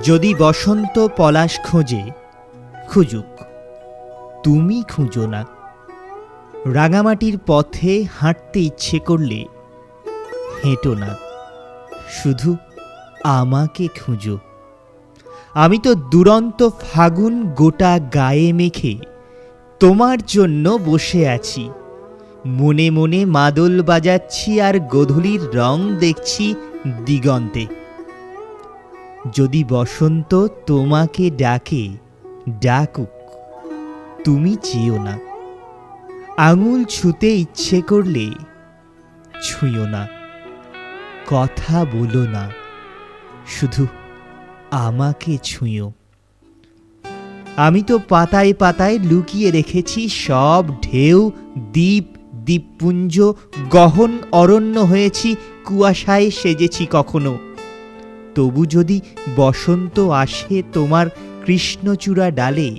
যদি বসন্ত পলাশ খোঁজে, খুঁজুক, তুমি খুঁজো না। রাঙামাটির পথে হাঁটতে ইচ্ছে করলে হেঁটো না, শুধু আমাকে খুঁজো। আমি তো দুরন্ত ফাগুন গোটা গায়ে মেখে তোমার জন্য বসে আছি। মনে মনে মাদল বাজাচ্ছি আর গোধূলির রং দেখছি দিগন্তে। যদি বসন্ত তোমাকে ডাকে, ডাকুক, তুমি চেয়েও না। আঙুল ছুঁতে ইচ্ছে করলে ছুঁয়ো না। কথা বলো না, শুধু আমাকে ছুঁয়ো। আমি তো পাতায় পাতায় লুকিয়ে রেখেছি সব ঢেউ, দ্বীপ, দ্বীপপুঞ্জ, গহন অরণ্য হয়েছি, কুয়াশায় সেজেছি কখনো। তবু যদি বসন্ত আসে তোমার কৃষ্ণচূড়া ডালে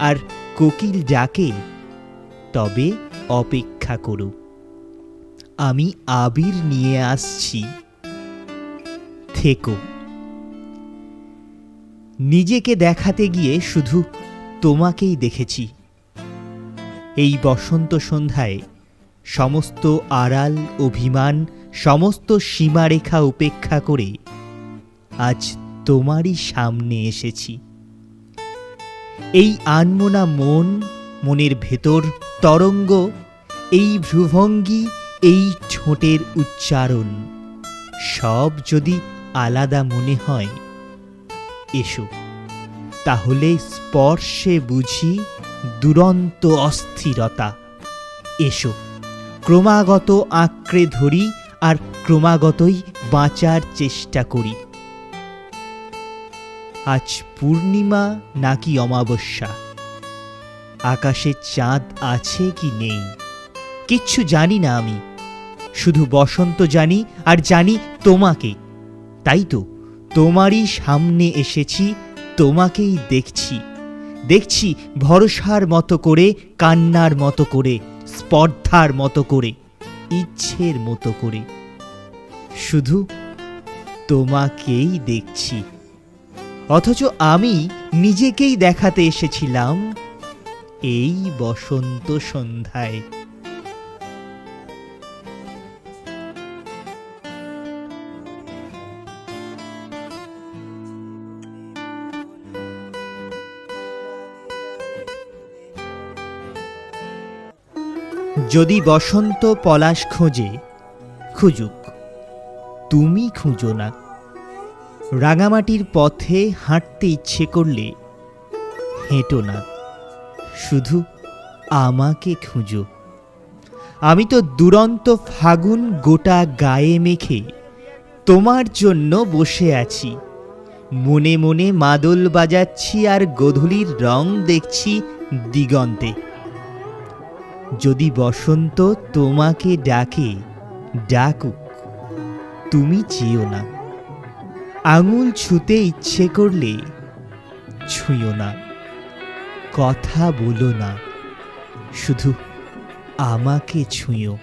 আর কোকিল ডাকে, তবে অপেক্ষা করো, আমি আবির নিয়ে আসছি, থেকো। নিজেকে দেখাতে গিয়ে শুধু তোমাকেই দেখেছি। এই বসন্ত সন্ধ্যায় সমস্ত আড়াল, অভিমান, সমস্ত সীমারেখা উপেক্ষা করে আজ তোমারই সামনে এসেছি। এই আনমনা মন, মনের ভেতর তরঙ্গ, এই ভ্রুভঙ্গি, এই ঠোঁটের উচ্চারণ, সব যদি আলাদা মনে হয়, এসো, তাহলে স্পর্শে বুঝি দুরন্ত অস্থিরতা। এসো, ক্রমাগত আঁকড়ে ধরি আর ক্রমাগতই বাঁচার চেষ্টা করি। আজ পূর্ণিমা নাকি অমাবস্যা, আকাশে চাঁদ আছে কি নেই, কিচ্ছু জানি না আমি। শুধু বসন্ত জানি, আর জানি তোমাকে। তাই তো তোমারই সামনে এসেছি, তোমাকেই দেখছি। দেখছি ভরসার মতো করে, কান্নার মতো করে, স্পর্ধার মতো করে, ইচ্ছের মতো করে। শুধু তোমাকেই দেখছি। অথচ আমি নিজেকেই দেখাতে এসেছিলাম এই বসন্ত সন্ধ্যায়। যদি বসন্ত পলাশ খোঁজে, খুঁজুক, তুমি খুঁজো না। রাঙামাটির পথে হাঁটতে ইচ্ছে করলে হেঁটো না, শুধু আমাকে খুঁজো। আমি তো দুরন্ত ফাগুন গোটা গায়ে মেখে তোমার জন্য বসে আছি। মনে মনে মাদল বাজাচ্ছি আর গোধূলির রং দেখছি দিগন্তে। যদি বসন্ত তোমাকে ডাকে, ডাকুক, তুমি চেয়েও না। আঙুল ছুঁতে ইচ্ছে করলে ছুঁয়ো না। কথা বলো না, শুধু আমাকে ছুঁয়ো।